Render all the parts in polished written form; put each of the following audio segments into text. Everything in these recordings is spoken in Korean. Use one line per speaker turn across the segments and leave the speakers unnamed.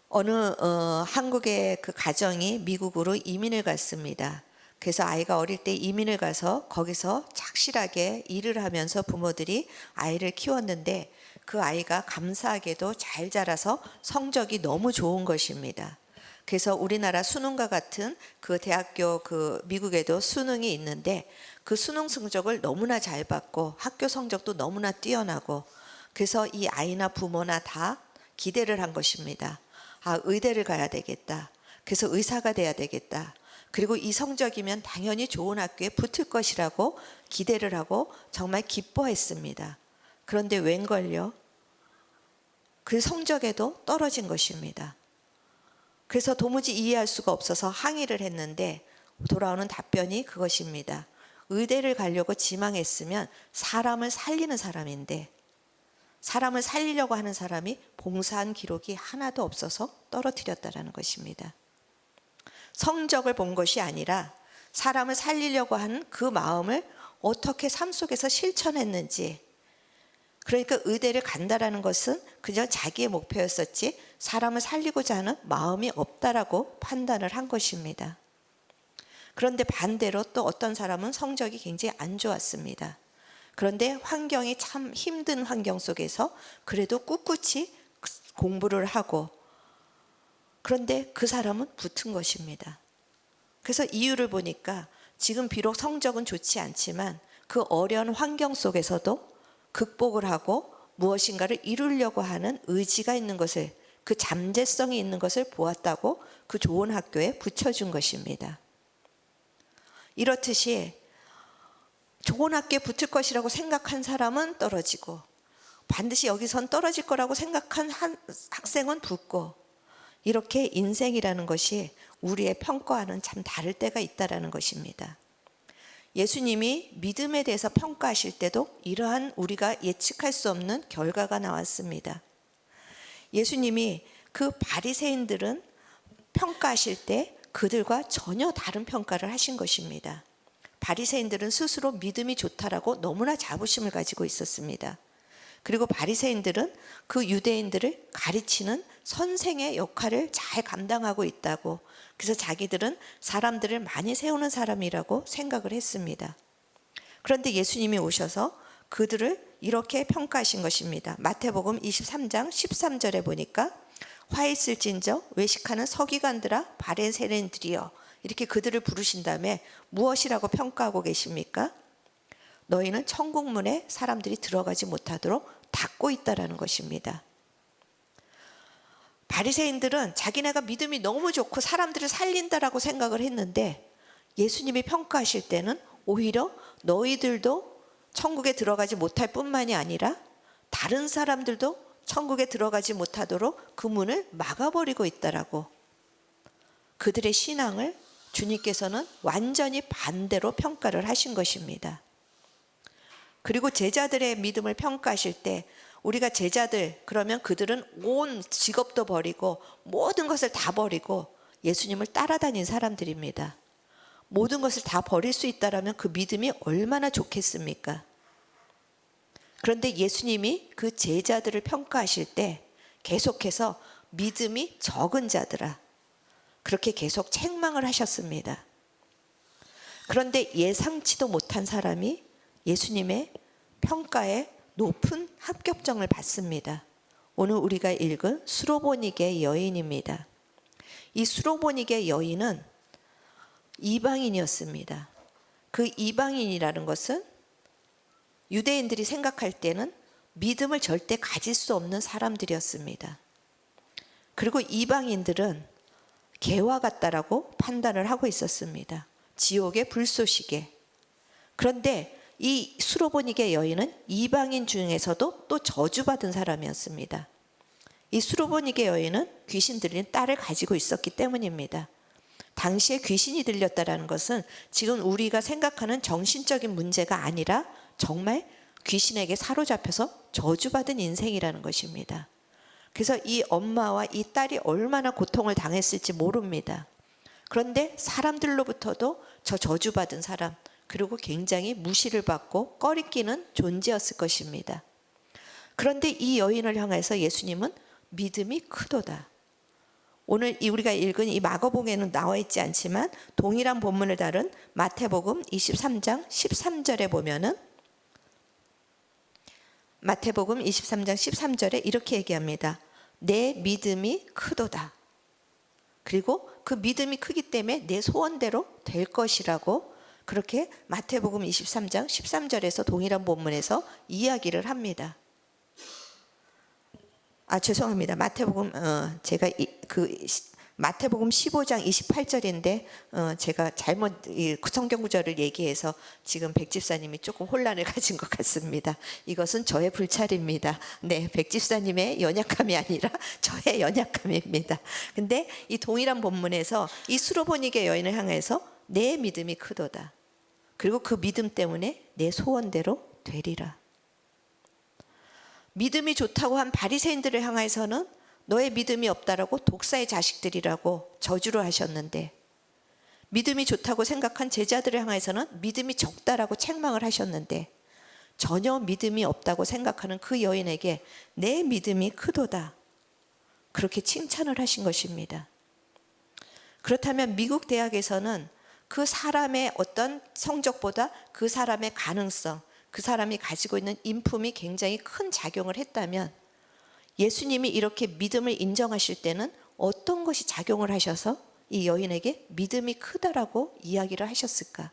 어느 한국의 그 가정이 미국으로 이민을 갔습니다. 그래서 아이가 어릴 때 이민을 가서 거기서 착실하게 일을 하면서 부모들이 아이를 키웠는데 그 아이가 감사하게도 잘 자라서 성적이 너무 좋은 것입니다. 그래서 우리나라 수능과 같은 그 대학교 그 미국에도 수능이 있는데 그 수능 성적을 너무나 잘 받고 학교 성적도 너무나 뛰어나고 그래서 이 아이나 부모나 다 기대를 한 것입니다. 아, 의대를 가야 되겠다. 그래서 의사가 돼야 되겠다. 그리고 이 성적이면 당연히 좋은 학교에 붙을 것이라고 기대를 하고 정말 기뻐했습니다. 그런데 웬걸요? 그 성적에도 떨어진 것입니다. 그래서 도무지 이해할 수가 없어서 항의를 했는데 돌아오는 답변이 그것입니다. 의대를 가려고 지망했으면 사람을 살리는 사람인데 사람을 살리려고 하는 사람이 봉사한 기록이 하나도 없어서 떨어뜨렸다는 것입니다. 성적을 본 것이 아니라 사람을 살리려고 하는 그 마음을 어떻게 삶 속에서 실천했는지, 그러니까 의대를 간다라는 것은 그저 자기의 목표였었지 사람을 살리고자 하는 마음이 없다라고 판단을 한 것입니다. 그런데 반대로 또 어떤 사람은 성적이 굉장히 안 좋았습니다. 그런데 환경이 참 힘든 환경 속에서 그래도 꿋꿋이 공부를 하고, 그런데 그 사람은 붙은 것입니다. 그래서 이유를 보니까 지금 비록 성적은 좋지 않지만 그 어려운 환경 속에서도 극복을 하고 무엇인가를 이루려고 하는 의지가 있는 것을, 그 잠재성이 있는 것을 보았다고 그 좋은 학교에 붙여준 것입니다. 이렇듯이 좋은 학교에 붙을 것이라고 생각한 사람은 떨어지고 반드시 여기선 떨어질 거라고 생각한 학생은 붙고, 이렇게 인생이라는 것이 우리의 평가와는 참 다를 때가 있다는 것입니다. 예수님이 믿음에 대해서 평가하실 때도 이러한 우리가 예측할 수 없는 결과가 나왔습니다. 예수님이 그 바리새인들은 평가하실 때 그들과 전혀 다른 평가를 하신 것입니다. 바리새인들은 스스로 믿음이 좋다라고 너무나 자부심을 가지고 있었습니다. 그리고 바리새인들은 그 유대인들을 가르치는 선생의 역할을 잘 감당하고 있다고, 그래서 자기들은 사람들을 많이 세우는 사람이라고 생각을 했습니다. 그런데 예수님이 오셔서 그들을 이렇게 평가하신 것입니다. 마태복음 23장 13절에 보니까 화 있을진저 외식하는 서기관들아 바리새인들이여, 이렇게 그들을 부르신 다음에 무엇이라고 평가하고 계십니까? 너희는 천국 문에 사람들이 들어가지 못하도록 닫고 있다라는 것입니다. 바리새인들은 자기네가 믿음이 너무 좋고 사람들을 살린다라고 생각을 했는데 예수님이 평가하실 때는 오히려 너희들도 천국에 들어가지 못할 뿐만이 아니라 다른 사람들도 천국에 들어가지 못하도록 그 문을 막아버리고 있다라고, 그들의 신앙을 주님께서는 완전히 반대로 평가를 하신 것입니다. 그리고 제자들의 믿음을 평가하실 때 우리가 제자들 그러면 그들은 온 직업도 버리고 모든 것을 다 버리고 예수님을 따라다닌 사람들입니다. 모든 것을 다 버릴 수 있다라면 그 믿음이 얼마나 좋겠습니까? 그런데 예수님이 그 제자들을 평가하실 때 계속해서 믿음이 적은 자들아, 그렇게 계속 책망을 하셨습니다. 그런데 예상치도 못한 사람이 예수님의 평가에 높은 합격점을 받습니다. 오늘 우리가 읽은 수로보니게 여인입니다. 이 수로보니게 여인은 이방인이었습니다. 그 이방인이라는 것은 유대인들이 생각할 때는 믿음을 절대 가질 수 없는 사람들이었습니다. 그리고 이방인들은 개와 같다라고 판단을 하고 있었습니다. 지옥의 불쏘시개. 그런데 이 수로보니게 여인은 이방인 중에서도 또 저주받은 사람이었습니다. 이 수로보니게 여인은 귀신 들린 딸을 가지고 있었기 때문입니다. 당시에 귀신이 들렸다는 것은 지금 우리가 생각하는 정신적인 문제가 아니라 정말 귀신에게 사로잡혀서 저주받은 인생이라는 것입니다. 그래서 이 엄마와 이 딸이 얼마나 고통을 당했을지 모릅니다. 그런데 사람들로부터도 저 저주받은 사람, 그리고 굉장히 무시를 받고 꺼리끼는 존재였을 것입니다. 그런데 이 여인을 향해서 예수님은 믿음이 크도다, 오늘 우리가 읽은 이 마가복음에는 나와 있지 않지만 동일한 본문을 다룬 마태복음 23장 13절에 보면은 마태복음 23장 13절에 이렇게 얘기합니다. 내 믿음이 크도다. 그리고 그 믿음이 크기 때문에 내 소원대로 될 것이라고 그렇게 마태복음 23장 13절에서 동일한 본문에서 이야기를 합니다. 죄송합니다. 마태복음 제가 마태복음 15장 28절인데 제가 잘못 성경 구절을 얘기해서 지금 백집사님이 조금 혼란을 가진 것 같습니다. 이것은 저의 불찰입니다. 네, 백집사님의 연약함이 아니라 저의 연약함입니다. 근데 이 동일한 본문에서 이 수로보니게 여인을 향해서 내 믿음이 크도다. 그리고 그 믿음 때문에 내 소원대로 되리라. 믿음이 좋다고 한 바리새인들을 향해서는 너의 믿음이 없다라고 독사의 자식들이라고 저주를 하셨는데, 믿음이 좋다고 생각한 제자들을 향해서는 믿음이 적다라고 책망을 하셨는데, 전혀 믿음이 없다고 생각하는 그 여인에게 내 믿음이 크도다 그렇게 칭찬을 하신 것입니다. 그렇다면 미국 대학에서는 그 사람의 어떤 성적보다 그 사람의 가능성, 그 사람이 가지고 있는 인품이 굉장히 큰 작용을 했다면 예수님이 이렇게 믿음을 인정하실 때는 어떤 것이 작용을 하셔서 이 여인에게 믿음이 크다라고 이야기를 하셨을까?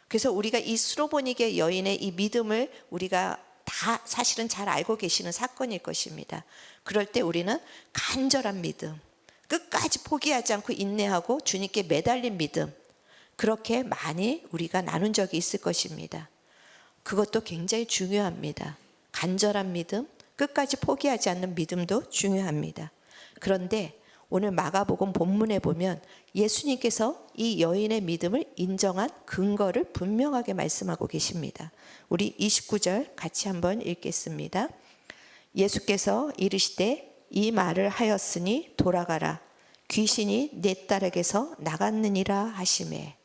그래서 우리가 이 수로보니게 여인의 이 믿음을 우리가 다 사실은 잘 알고 계시는 사건일 것입니다. 그럴 때 우리는 간절한 믿음, 끝까지 포기하지 않고 인내하고 주님께 매달린 믿음, 그렇게 많이 우리가 나눈 적이 있을 것입니다. 그것도 굉장히 중요합니다. 간절한 믿음, 끝까지 포기하지 않는 믿음도 중요합니다. 그런데 오늘 마가복음 본문에 보면 예수님께서 이 여인의 믿음을 인정한 근거를 분명하게 말씀하고 계십니다. 우리 29절 같이 한번 읽겠습니다. 예수께서 이르시되 이 말을 하였으니 돌아가라. 귀신이 내 딸에게서 나갔느니라 하시매.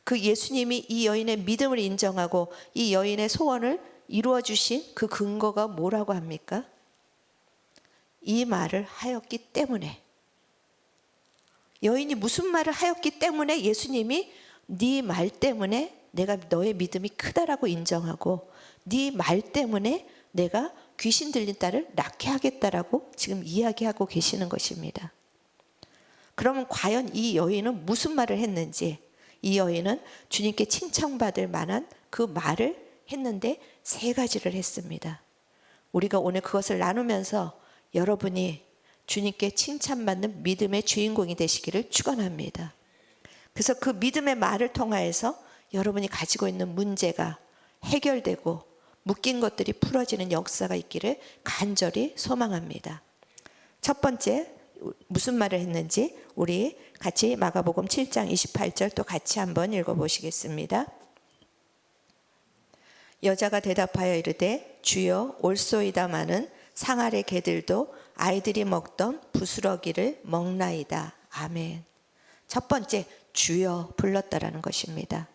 그 예수님이 이 여인의 믿음을 인정하고 이 여인의 소원을 이루어 주신 그 근거가 뭐라고 합니까? 이 말을 하였기 때문에. 여인이 무슨 말을 하였기 때문에 예수님이 네 말 때문에 내가 너의 믿음이 크다라고 인정하고 네 말 때문에 내가 귀신 들린 딸을 낳게 하겠다라고 지금 이야기하고 계시는 것입니다. 그러면 과연 이 여인은 무슨 말을 했는지, 이 여인은 주님께 칭찬받을 만한 그 말을 했는데 세 가지를 했습니다. 우리가 오늘 그것을 나누면서 여러분이 주님께 칭찬받는 믿음의 주인공이 되시기를 축원합니다. 그래서 그 믿음의 말을 통하여서 여러분이 가지고 있는 문제가 해결되고 묶인 것들이 풀어지는 역사가 있기를 간절히 소망합니다. 첫 번째, 무슨 말을 했는지 우리 같이 마가복음 7장 28절 또 같이 한번 읽어보시겠습니다. 여자가 대답하여 이르되 주여 올소이다마는 상아래 개들도 아이들이 먹던 부스러기를 먹나이다. 아멘. 첫 번째, 주여 불렀다라는 것입니다.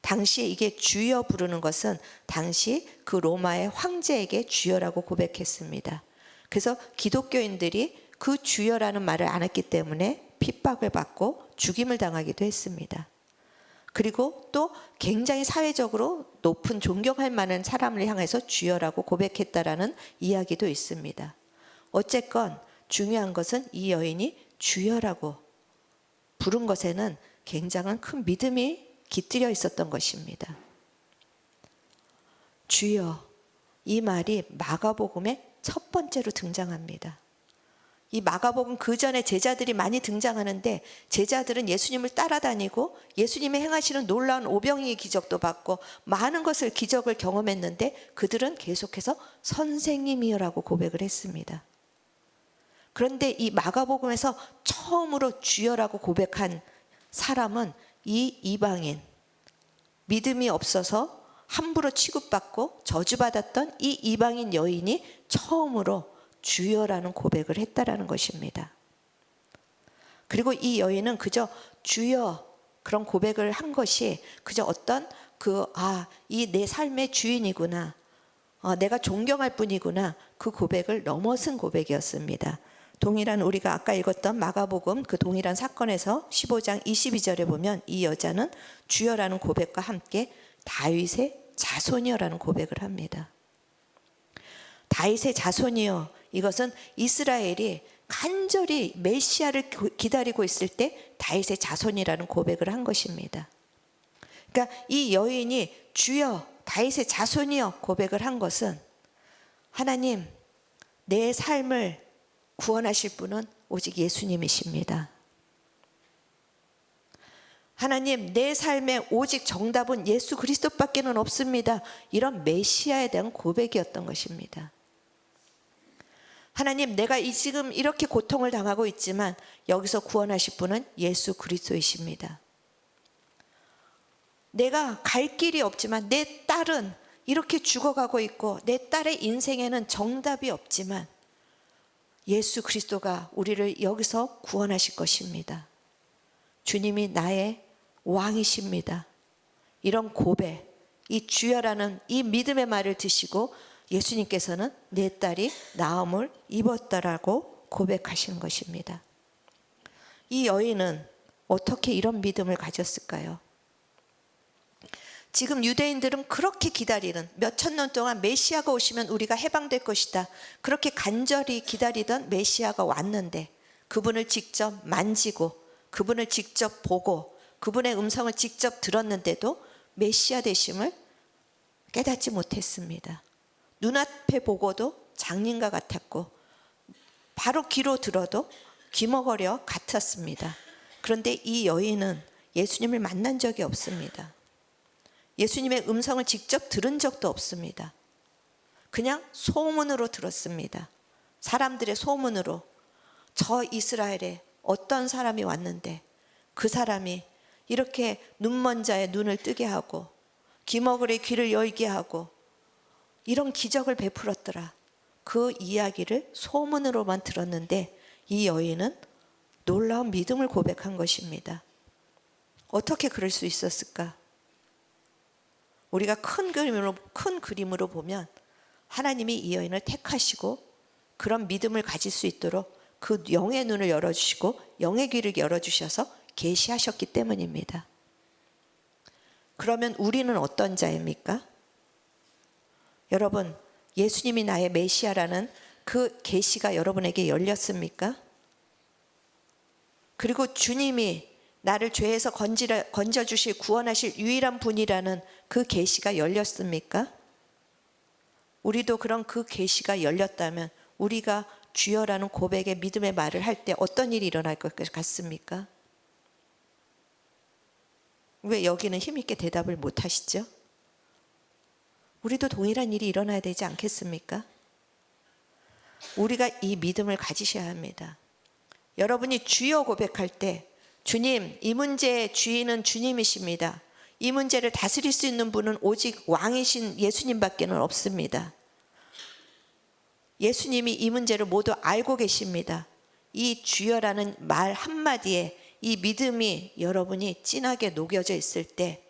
당시 이게 주여 부르는 것은 당시 그 로마의 황제에게 주여라고 고백했습니다. 그래서 기독교인들이 그 주여라는 말을 안 했기 때문에 핍박을 받고 죽임을 당하기도 했습니다. 그리고 또 굉장히 사회적으로 높은 존경할 만한 사람을 향해서 주여라고 고백했다라는 이야기도 있습니다. 어쨌건 중요한 것은 이 여인이 주여라고 부른 것에는 굉장한 큰 믿음이 깃들여 있었던 것입니다. 주여, 이 말이 마가복음의 첫 번째로 등장합니다. 이 마가복음 그 전에 제자들이 많이 등장하는데 제자들은 예수님을 따라다니고 예수님이 행하시는 놀라운 오병이의 기적도 받고 많은 것을 기적을 경험했는데 그들은 계속해서 선생님이여라고 고백을 했습니다. 그런데 이 마가복음에서 처음으로 주여라고 고백한 사람은 이 이방인, 믿음이 없어서 함부로 취급받고 저주받았던 이 이방인 여인이 처음으로 주여라는 고백을 했다라는 것입니다. 그리고 이 여인은 그저 주여 그런 고백을 한 것이 그저 어떤 이 내 삶의 주인이구나, 내가 존경할 뿐이구나, 그 고백을 넘어선 고백이었습니다. 동일한 우리가 아까 읽었던 마가복음 그 동일한 사건에서 15장 22절에 보면 이 여자는 주여라는 고백과 함께 다윗의 자손이여라는 고백을 합니다. 다윗의 자손이여, 이것은 이스라엘이 간절히 메시아를 기다리고 있을 때 다윗의 자손이라는 고백을 한 것입니다. 그러니까 이 여인이 주여 다윗의 자손이여 고백을 한 것은 하나님, 내 삶을 구원하실 분은 오직 예수님이십니다. 하나님, 내 삶의 오직 정답은 예수 그리스도밖에는 없습니다. 이런 메시아에 대한 고백이었던 것입니다. 하나님, 내가 지금 이렇게 고통을 당하고 있지만 여기서 구원하실 분은 예수 그리스도이십니다. 내가 갈 길이 없지만 내 딸은 이렇게 죽어가고 있고 내 딸의 인생에는 정답이 없지만 예수 그리스도가 우리를 여기서 구원하실 것입니다. 주님이 나의 왕이십니다. 이런 고백, 이 주여라는 이 믿음의 말을 드시고 예수님께서는 내 딸이 나음을 입었다라고 고백하시는 것입니다. 이 여인은 어떻게 이런 믿음을 가졌을까요? 지금 유대인들은 그렇게 기다리는, 몇천 년 동안 메시아가 오시면 우리가 해방될 것이다, 그렇게 간절히 기다리던 메시아가 왔는데 그분을 직접 만지고 그분을 직접 보고 그분의 음성을 직접 들었는데도 메시아 되심을 깨닫지 못했습니다. 눈앞에 보고도 장님과 같았고 바로 귀로 들어도 귀머거려 같았습니다. 그런데 이 여인은 예수님을 만난 적이 없습니다. 예수님의 음성을 직접 들은 적도 없습니다. 그냥 소문으로 들었습니다. 사람들의 소문으로 저 이스라엘에 어떤 사람이 왔는데 그 사람이 이렇게 눈먼 자의 눈을 뜨게 하고 귀머거리의 귀를 열게 하고 이런 기적을 베풀었더라. 그 이야기를 소문으로만 들었는데 이 여인은 놀라운 믿음을 고백한 것입니다. 어떻게 그럴 수 있었을까? 우리가 큰 그림으로 보면 하나님이 이 여인을 택하시고 그런 믿음을 가질 수 있도록 그 영의 눈을 열어주시고 영의 귀를 열어주셔서 계시하셨기 때문입니다. 그러면 우리는 어떤 자입니까? 여러분, 예수님이 나의 메시아라는 그 계시가 여러분에게 열렸습니까? 그리고 주님이 나를 죄에서 건져주실 구원하실 유일한 분이라는 그 계시가 열렸습니까? 우리도 그런 그 계시가 열렸다면 우리가 주여라는 고백의 믿음의 말을 할 때 어떤 일이 일어날 것 같습니까? 왜 여기는 힘있게 대답을 못 하시죠? 우리도 동일한 일이 일어나야 되지 않겠습니까? 우리가 이 믿음을 가지셔야 합니다. 여러분이 주여 고백할 때 주님, 이 문제의 주인은 주님이십니다. 이 문제를 다스릴 수 있는 분은 오직 왕이신 예수님밖에는 없습니다. 예수님이 이 문제를 모두 알고 계십니다. 이 주여라는 말 한마디에 이 믿음이 여러분이 진하게 녹여져 있을 때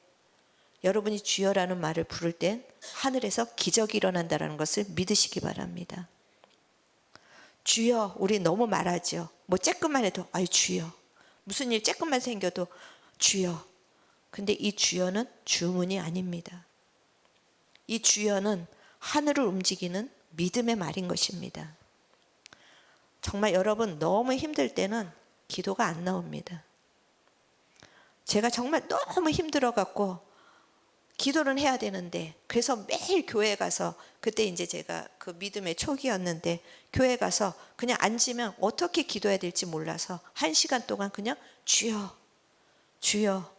여러분이 주여라는 말을 부를 땐 하늘에서 기적이 일어난다는 것을 믿으시기 바랍니다. 주여, 우리 너무 말하죠. 뭐 쬐끔만 해도 아유 주여, 무슨 일 쬐끔만 생겨도 주여. 근데 이 주여는 주문이 아닙니다. 이 주여는 하늘을 움직이는 믿음의 말인 것입니다. 정말 여러분 너무 힘들 때는 기도가 안 나옵니다. 제가 정말 너무 힘들어 갖고 기도는 해야 되는데 그래서 매일 교회 가서, 그때 이제 제가 그 믿음의 초기였는데 교회 가서 그냥 앉으면 어떻게 기도해야 될지 몰라서 1시간 동안 그냥 주여 주여.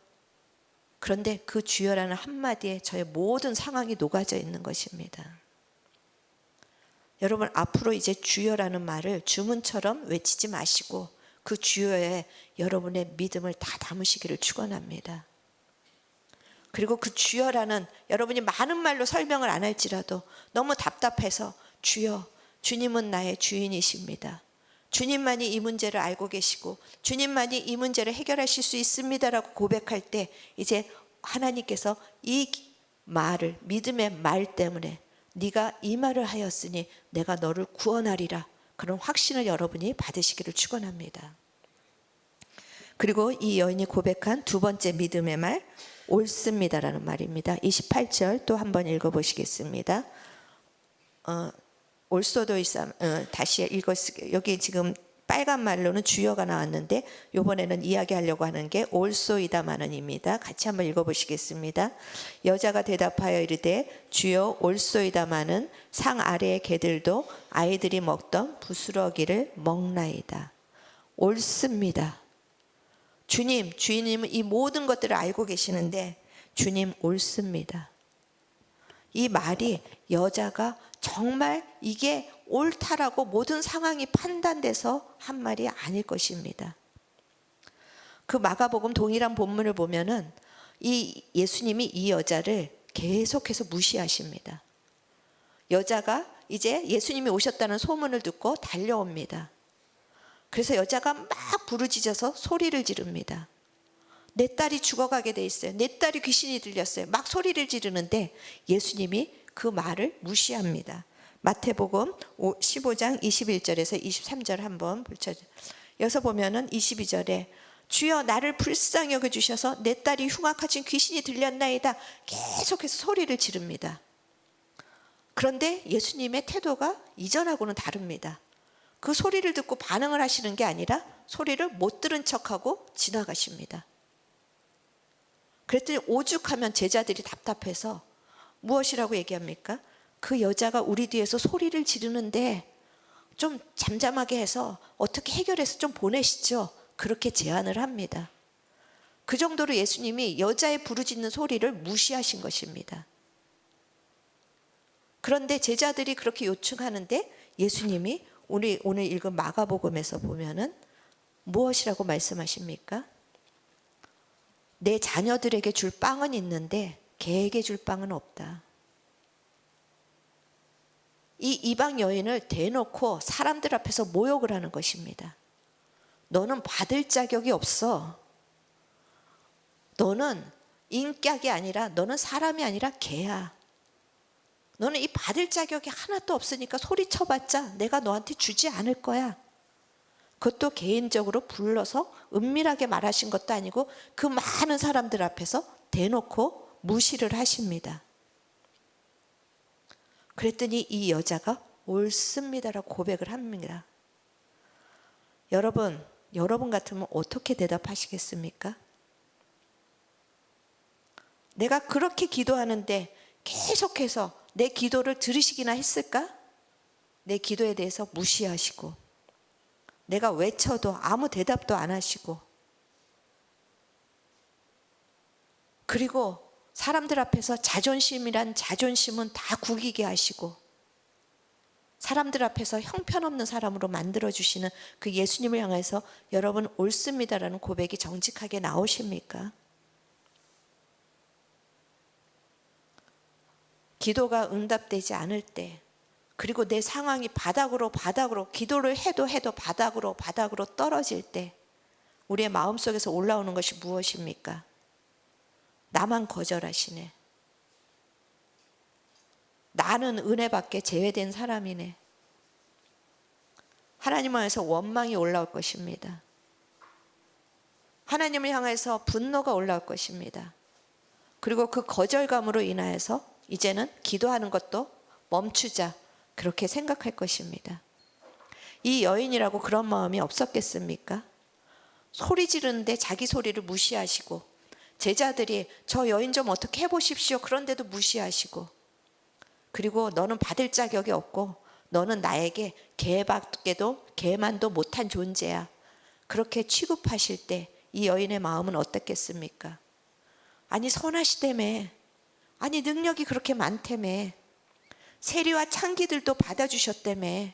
그런데 그 주여라는 한마디에 저의 모든 상황이 녹아져 있는 것입니다. 여러분, 앞으로 이제 주여라는 말을 주문처럼 외치지 마시고 그 주여에 여러분의 믿음을 다 담으시기를 축원합니다. 그리고 그 주여라는, 여러분이 많은 말로 설명을 안 할지라도 너무 답답해서 주여, 주님은 나의 주인이십니다. 주님만이 이 문제를 알고 계시고 주님만이 이 문제를 해결하실 수 있습니다라고 고백할 때 이제 하나님께서 이 말을, 믿음의 말 때문에 네가 이 말을 하였으니 내가 너를 구원하리라, 그런 확신을 여러분이 받으시기를 축원합니다. 그리고 이 여인이 고백한 두 번째 믿음의 말, 옳습니다라는 말입니다. 28절 또 한번 읽어보시겠습니다. 올소도 있삼, 다시 읽었을게요. 여기 지금 빨간 말로는 주여가 나왔는데 이번에는 이야기하려고 하는 게 올소이다마는입니다. 같이 한번 읽어보시겠습니다. 여자가 대답하여 이르되 주여 올소이다마는 상 아래의 개들도 아이들이 먹던 부스러기를 먹나이다. 옳습니다. 주님은 이 모든 것들을 알고 계시는데 주님 옳습니다. 이 말이 여자가 정말 이게 옳다라고 모든 상황이 판단돼서 한 말이 아닐 것입니다. 그 마가복음 동일한 본문을 보면은 이 예수님이 이 여자를 계속해서 무시하십니다. 여자가 이제 예수님이 오셨다는 소문을 듣고 달려옵니다. 그래서 여자가 막 부르짖어서 소리를 지릅니다. 내 딸이 죽어가게 돼 있어요. 내 딸이 귀신이 들렸어요. 막 소리를 지르는데 예수님이 그 말을 무시합니다. 마태복음 15장 21절에서 23절 한번 볼쳐주세요. 여기서 보면은 22절에 주여 나를 불쌍히 여겨주셔서 내 딸이 흉악하신 귀신이 들렸나이다. 계속해서 소리를 지릅니다. 그런데 예수님의 태도가 이전하고는 다릅니다. 그 소리를 듣고 반응을 하시는 게 아니라 소리를 못 들은 척하고 지나가십니다. 그랬더니 오죽하면 제자들이 답답해서 무엇이라고 얘기합니까? 그 여자가 우리 뒤에서 소리를 지르는데 좀 잠잠하게 해서 어떻게 해결해서 좀 보내시죠. 그렇게 제안을 합니다. 그 정도로 예수님이 여자의 부르짖는 소리를 무시하신 것입니다. 그런데 제자들이 그렇게 요청하는데 예수님이 오늘 읽은 마가복음에서 보면은 무엇이라고 말씀하십니까? 내 자녀들에게 줄 빵은 있는데 개에게 줄 빵은 없다. 이 이방 여인을 대놓고 사람들 앞에서 모욕을 하는 것입니다. 너는 받을 자격이 없어. 너는 인격이 아니라 너는 사람이 아니라 개야. 너는 이 받을 자격이 하나도 없으니까 소리쳐봤자 내가 너한테 주지 않을 거야. 그것도 개인적으로 불러서 은밀하게 말하신 것도 아니고 그 많은 사람들 앞에서 대놓고 무시를 하십니다. 그랬더니 이 여자가 옳습니다라고 고백을 합니다. 여러분 같으면 어떻게 대답하시겠습니까? 내가 그렇게 기도하는데 계속해서 내 기도를 들으시기나 했을까? 내 기도에 대해서 무시하시고 내가 외쳐도 아무 대답도 안 하시고 그리고 사람들 앞에서 자존심이란 자존심은 다 구기게 하시고 사람들 앞에서 형편없는 사람으로 만들어주시는 그 예수님을 향해서 여러분 옳습니다라는 고백이 정직하게 나오십니까? 기도가 응답되지 않을 때 그리고 내 상황이 바닥으로 기도를 해도 바닥으로 떨어질 때 우리의 마음속에서 올라오는 것이 무엇입니까? 나만 거절하시네. 나는 은혜밖에 제외된 사람이네. 하나님을 향해서 원망이 올라올 것입니다. 하나님을 향해서 분노가 올라올 것입니다. 그리고 그 거절감으로 인하여서 이제는 기도하는 것도 멈추자 그렇게 생각할 것입니다. 이 여인이라고 그런 마음이 없었겠습니까? 소리 지르는데 자기 소리를 무시하시고 제자들이 저 여인 좀 어떻게 해보십시오. 그런데도 무시하시고 그리고 너는 받을 자격이 없고 너는 나에게 개밖에도 개만도 못한 존재야. 그렇게 취급하실 때 이 여인의 마음은 어떻겠습니까? 아니 선하시다며. 아니 능력이 그렇게 많다며. 세리와 창기들도 받아주셨다며.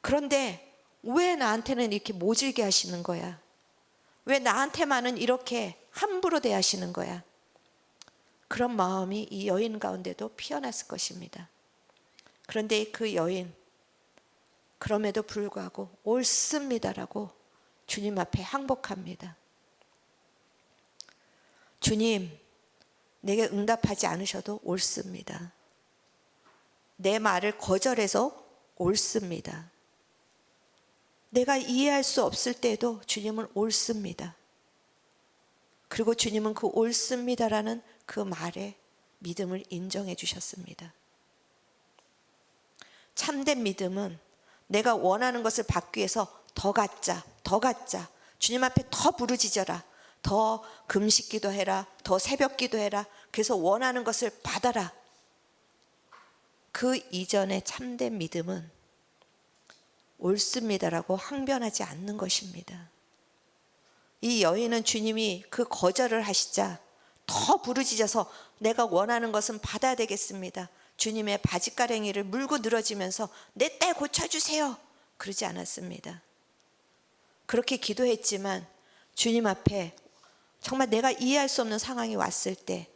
그런데 왜 나한테는 이렇게 모질게 하시는 거야? 왜 나한테만은 이렇게 함부로 대하시는 거야? 그런 마음이 이 여인 가운데도 피어났을 것입니다. 그런데 그 여인 그럼에도 불구하고 옳습니다라고 주님 앞에 항복합니다. 주님, 내게 응답하지 않으셔도 옳습니다. 내 말을 거절해서 옳습니다. 내가 이해할 수 없을 때에도 주님은 옳습니다. 그리고 주님은 그 옳습니다라는 그 말에 믿음을 인정해 주셨습니다. 참된 믿음은 내가 원하는 것을 받기 위해서 더 갖자, 더 갖자, 주님 앞에 더 부르짖어라, 더 금식 기도해라, 더 새벽 기도해라, 그래서 원하는 것을 받아라. 그 이전의 참된 믿음은 옳습니다라고 항변하지 않는 것입니다. 이 여인은 주님이 그 거절을 하시자 더 부르짖어서 내가 원하는 것은 받아야 되겠습니다. 주님의 바짓가랭이를 물고 늘어지면서 내 딸 고쳐주세요. 그러지 않았습니다. 그렇게 기도했지만 주님 앞에 정말 내가 이해할 수 없는 상황이 왔을 때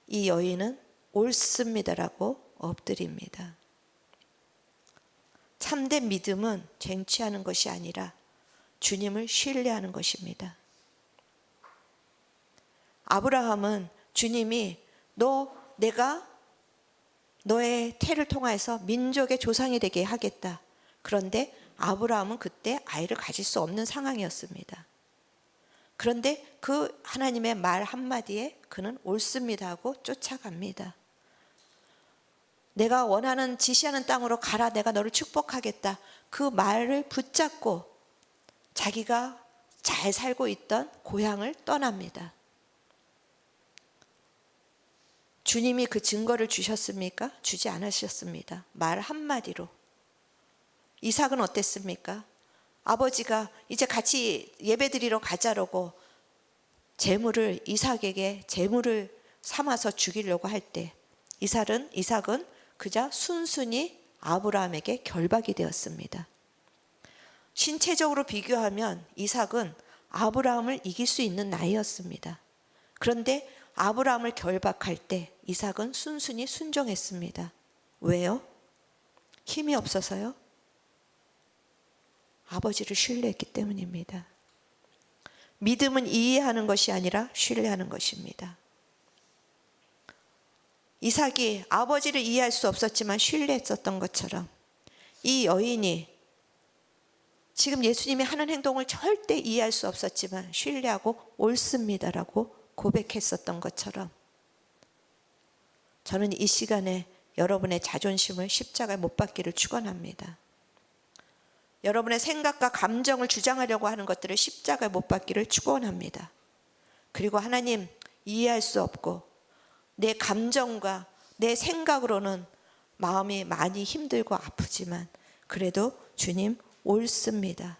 이 여인은 옳습니다라고 엎드립니다. 참된 믿음은 쟁취하는 것이 아니라 주님을 신뢰하는 것입니다. 아브라함은 주님이 내가 너의 태를 통하여서 민족의 조상이 되게 하겠다. 그런데 아브라함은 그때 아이를 가질 수 없는 상황이었습니다. 그런데 그 하나님의 말 한마디에 그는 옳습니다 하고 쫓아갑니다. 내가 원하는 지시하는 땅으로 가라, 내가 너를 축복하겠다. 그 말을 붙잡고 자기가 잘 살고 있던 고향을 떠납니다. 주님이 그 증거를 주셨습니까? 주지 않으셨습니다. 말 한마디로. 이삭은 어땠습니까? 아버지가 이제 같이 예배드리러 가자라고 이삭에게 제물을 삼아서 죽이려고 할 때 이삭은 그저 순순히 아브라함에게 결박이 되었습니다. 신체적으로 비교하면 이삭은 아브라함을 이길 수 있는 나이였습니다. 그런데 아브라함을 결박할 때 이삭은 순순히 순종했습니다. 왜요? 힘이 없어서요? 아버지를 신뢰했기 때문입니다. 믿음은 이해하는 것이 아니라 신뢰하는 것입니다. 이삭이 아버지를 이해할 수 없었지만 신뢰했었던 것처럼 이 여인이 지금 예수님이 하는 행동을 절대 이해할 수 없었지만 신뢰하고 옳습니다라고 고백했었던 것처럼 저는 이 시간에 여러분의 자존심을 십자가에 못 박기를 축원합니다. 여러분의 생각과 감정을 주장하려고 하는 것들을 십자가에 못 박기를 축원합니다. 그리고 하나님, 이해할 수 없고 내 감정과 내 생각으로는 마음이 많이 힘들고 아프지만 그래도 주님 옳습니다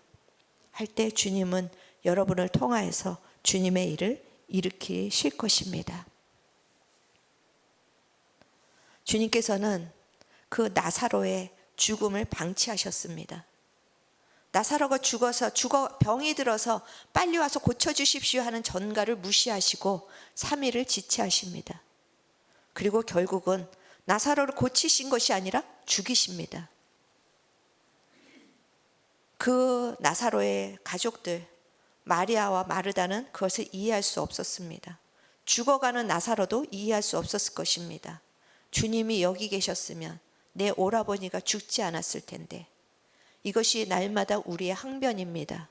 할 때 주님은 여러분을 통하여서 주님의 일을 일으키실 것입니다. 주님께서는 그 나사로의 죽음을 방치하셨습니다. 나사로가 병이 들어서 빨리 와서 고쳐주십시오 하는 전가를 무시하시고 3일을 지체하십니다. 그리고 결국은 나사로를 고치신 것이 아니라 죽이십니다. 그 나사로의 가족들 마리아와 마르다는 그것을 이해할 수 없었습니다. 죽어가는 나사로도 이해할 수 없었을 것입니다. 주님이 여기 계셨으면 내 오라버니가 죽지 않았을 텐데. 이것이 날마다 우리의 항변입니다.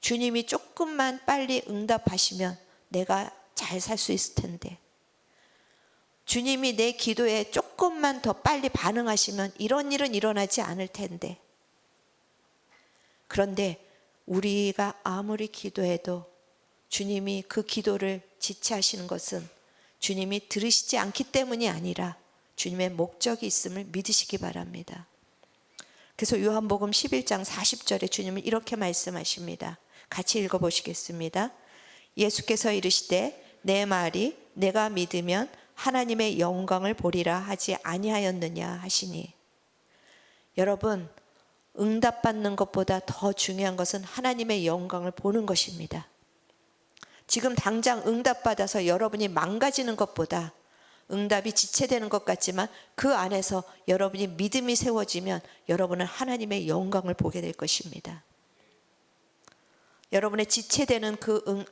주님이 조금만 빨리 응답하시면 내가 잘 살 수 있을 텐데. 주님이 내 기도에 조금만 더 빨리 반응하시면 이런 일은 일어나지 않을 텐데. 그런데 우리가 아무리 기도해도 주님이 그 기도를 지체하시는 것은 주님이 들으시지 않기 때문이 아니라 주님의 목적이 있음을 믿으시기 바랍니다. 그래서 요한복음 11장 40절에 주님은 이렇게 말씀하십니다. 같이 읽어보시겠습니다. 예수께서 이르시되 내 말이 내가 믿으면 하나님의 영광을 보리라 하지 아니하였느냐 하시니. 여러분, 응답받는 것보다 더 중요한 것은 하나님의 영광을 보는 것입니다. 지금 당장 응답받아서 여러분이 망가지는 것보다 응답이 지체되는 것 같지만 그 안에서 여러분이 믿음이 세워지면 여러분은 하나님의 영광을 보게 될 것입니다. 여러분의 지체되는 그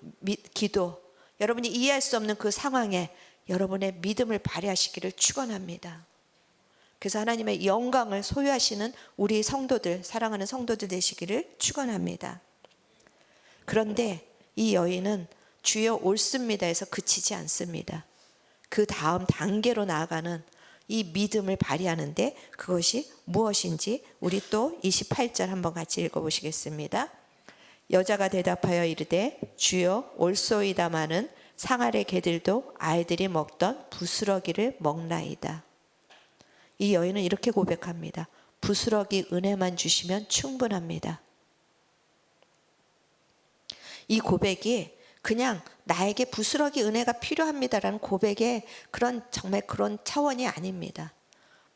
기도, 여러분이 이해할 수 없는 그 상황에 여러분의 믿음을 발휘하시기를 축원합니다. 그래서 하나님의 영광을 소유하시는 우리 성도들, 사랑하는 성도들 되시기를 축원합니다. 그런데 이 여인은 주여 옳습니다에서 그치지 않습니다. 그 다음 단계로 나아가는 이 믿음을 발휘하는데 그것이 무엇인지 우리 또 28절 한번 같이 읽어보시겠습니다. 여자가 대답하여 이르되 주여 옳소이다마는 상아래 개들도 아이들이 먹던 부스러기를 먹나이다. 이 여인은 이렇게 고백합니다. 부스러기 은혜만 주시면 충분합니다. 이 고백이 그냥 나에게 부스러기 은혜가 필요합니다라는 고백의 정말 그런 차원이 아닙니다.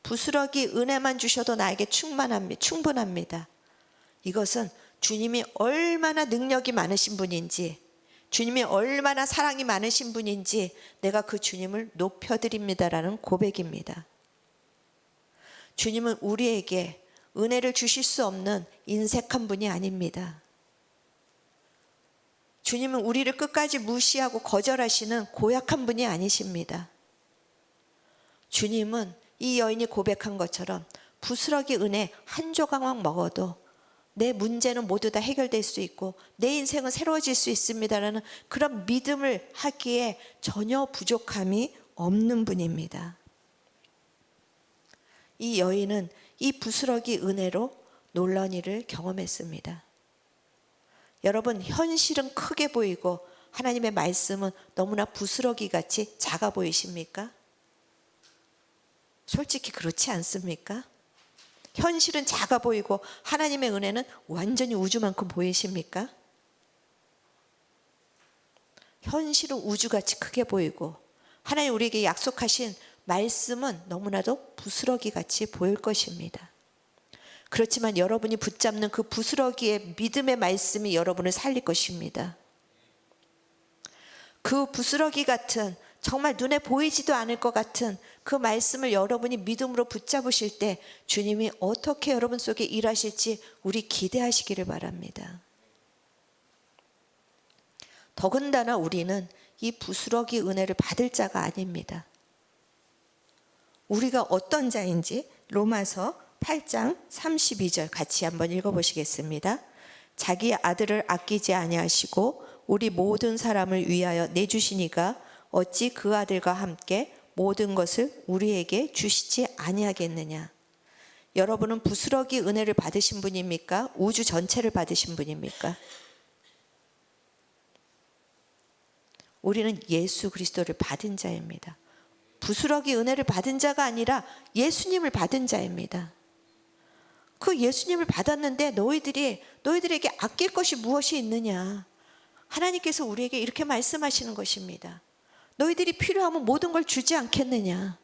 부스러기 은혜만 주셔도 나에게 충분합니다. 이것은 주님이 얼마나 능력이 많으신 분인지, 주님이 얼마나 사랑이 많으신 분인지 내가 그 주님을 높여드립니다라는 고백입니다. 주님은 우리에게 은혜를 주실 수 없는 인색한 분이 아닙니다. 주님은 우리를 끝까지 무시하고 거절하시는 고약한 분이 아니십니다. 주님은 이 여인이 고백한 것처럼 부스러기 은혜 한 조각만 먹어도 내 문제는 모두 다 해결될 수 있고 내 인생은 새로워질 수 있습니다라는 그런 믿음을 하기에 전혀 부족함이 없는 분입니다. 이 여인은 이 부스러기 은혜로 놀라운 일을 경험했습니다. 여러분, 현실은 크게 보이고 하나님의 말씀은 너무나 부스러기 같이 작아 보이십니까? 솔직히 그렇지 않습니까? 현실은 작아 보이고 하나님의 은혜는 완전히 우주만큼 보이십니까? 현실은 우주같이 크게 보이고 하나님 우리에게 약속하신 말씀은 너무나도 부스러기 같이 보일 것입니다. 그렇지만 여러분이 붙잡는 그 부스러기의 믿음의 말씀이 여러분을 살릴 것입니다. 그 부스러기 같은 정말 눈에 보이지도 않을 것 같은 그 말씀을 여러분이 믿음으로 붙잡으실 때 주님이 어떻게 여러분 속에 일하실지 우리 기대하시기를 바랍니다. 더군다나 우리는 이 부스러기 은혜를 받을 자가 아닙니다. 우리가 어떤 자인지 로마서 8장 32절 같이 한번 읽어보시겠습니다. 자기 아들을 아끼지 아니하시고 우리 모든 사람을 위하여 내주시니가 어찌 그 아들과 함께 모든 것을 우리에게 주시지 아니하겠느냐. 여러분은 부스러기 은혜를 받으신 분입니까? 우주 전체를 받으신 분입니까? 우리는 예수 그리스도를 받은 자입니다. 부스러기 은혜를 받은 자가 아니라 예수님을 받은 자입니다. 그 예수님을 받았는데 너희들에게 아낄 것이 무엇이 있느냐. 하나님께서 우리에게 이렇게 말씀하시는 것입니다. 너희들이 필요하면 모든 걸 주지 않겠느냐.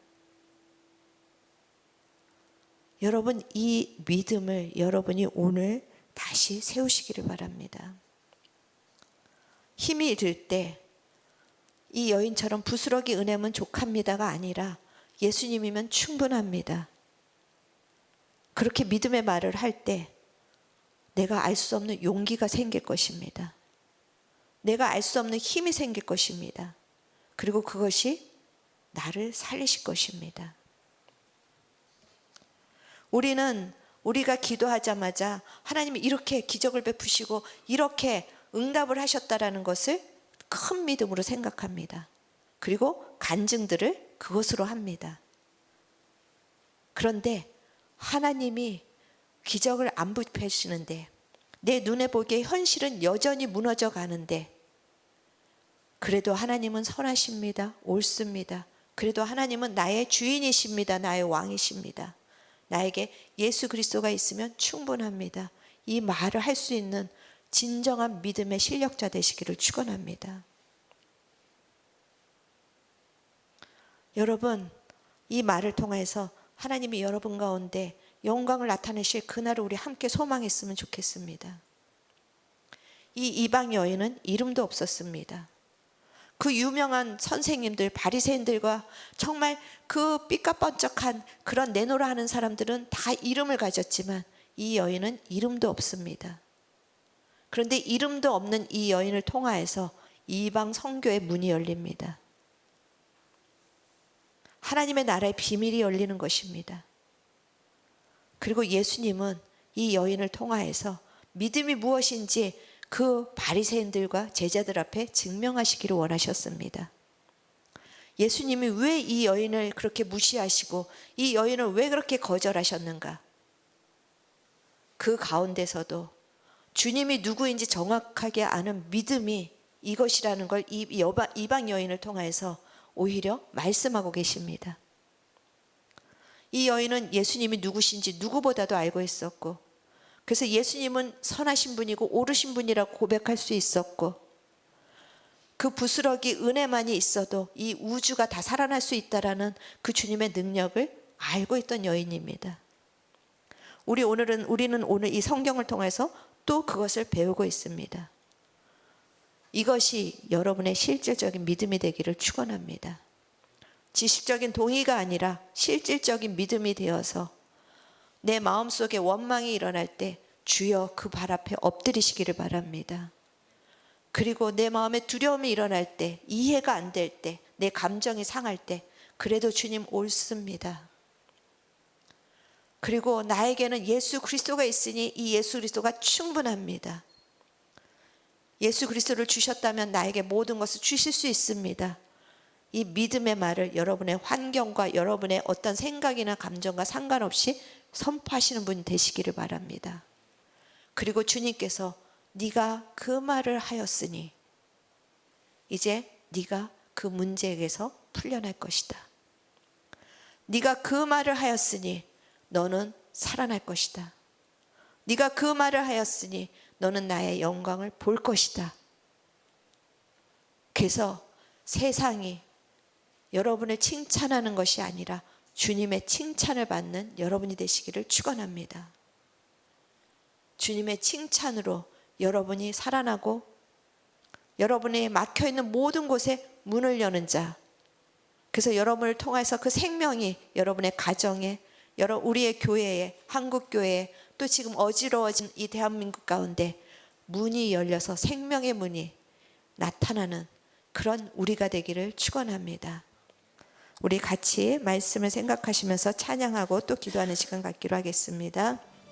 여러분, 이 믿음을 여러분이 오늘 다시 세우시기를 바랍니다. 힘이 들 때 이 여인처럼 부스러기 은혜면 족합니다가 아니라 예수님이면 충분합니다. 그렇게 믿음의 말을 할 때 내가 알 수 없는 용기가 생길 것입니다. 내가 알 수 없는 힘이 생길 것입니다. 그리고 그것이 나를 살리실 것입니다. 우리가 기도하자마자 하나님이 이렇게 기적을 베푸시고 이렇게 응답을 하셨다라는 것을 큰 믿음으로 생각합니다. 그리고 간증들을 그것으로 합니다. 그런데 하나님이 기적을 안 베푸시는데 내 눈에 보기에 현실은 여전히 무너져 가는데 그래도 하나님은 선하십니다. 옳습니다. 그래도 하나님은 나의 주인이십니다. 나의 왕이십니다. 나에게 예수 그리스도가 있으면 충분합니다. 이 말을 할 수 있는 진정한 믿음의 실력자 되시기를 축원합니다. 여러분, 이 말을 통해서 하나님이 여러분 가운데 영광을 나타내실 그날을 우리 함께 소망했으면 좋겠습니다. 이 이방 여인은 이름도 없었습니다. 그 유명한 선생님들, 바리새인들과 정말 그 삐까뻔쩍한 그런 내노라 하는 사람들은 다 이름을 가졌지만 이 여인은 이름도 없습니다. 그런데 이름도 없는 이 여인을 통하여서 이방 선교의 문이 열립니다. 하나님의 나라의 비밀이 열리는 것입니다. 그리고 예수님은 이 여인을 통하여서 믿음이 무엇인지 그 바리새인들과 제자들 앞에 증명하시기를 원하셨습니다. 예수님이 왜 이 여인을 그렇게 무시하시고 이 여인을 왜 그렇게 거절하셨는가? 그 가운데서도 주님이 누구인지 정확하게 아는 믿음이 이것이라는 걸 이방 여인을 통해서 오히려 말씀하고 계십니다. 이 여인은 예수님이 누구신지 누구보다도 알고 있었고, 그래서 예수님은 선하신 분이고 옳으신 분이라고 고백할 수 있었고, 그 부스러기 은혜만이 있어도 이 우주가 다 살아날 수 있다라는 그 주님의 능력을 알고 있던 여인입니다. 우리는 오늘 이 성경을 통해서 또 그것을 배우고 있습니다. 이것이 여러분의 실질적인 믿음이 되기를 축원합니다. 지식적인 동의가 아니라 실질적인 믿음이 되어서 내 마음속에 원망이 일어날 때 주여 그 발 앞에 엎드리시기를 바랍니다. 그리고 내 마음에 두려움이 일어날 때, 이해가 안 될 때, 내 감정이 상할 때 그래도 주님 옳습니다. 그리고 나에게는 예수 그리스도가 있으니 이 예수 그리스도가 충분합니다. 예수 그리스도를 주셨다면 나에게 모든 것을 주실 수 있습니다. 이 믿음의 말을 여러분의 환경과 여러분의 어떤 생각이나 감정과 상관없이 선포하시는 분 되시기를 바랍니다. 그리고 주님께서 네가 그 말을 하였으니 이제 네가 그 문제에서 풀려날 것이다. 네가 그 말을 하였으니 너는 살아날 것이다. 네가 그 말을 하였으니 너는 나의 영광을 볼 것이다. 그래서 세상이 여러분을 칭찬하는 것이 아니라 주님의 칭찬을 받는 여러분이 되시기를 축원합니다. 주님의 칭찬으로 여러분이 살아나고 여러분이 막혀있는 모든 곳에 문을 여는 자, 그래서 여러분을 통해서 그 생명이 여러분의 가정에, 우리의 교회에, 한국교회에, 또 지금 어지러워진 이 대한민국 가운데 문이 열려서 생명의 문이 나타나는 그런 우리가 되기를 축원합니다. 우리 같이 말씀을 생각하시면서 찬양하고 또 기도하는 시간 갖기로 하겠습니다.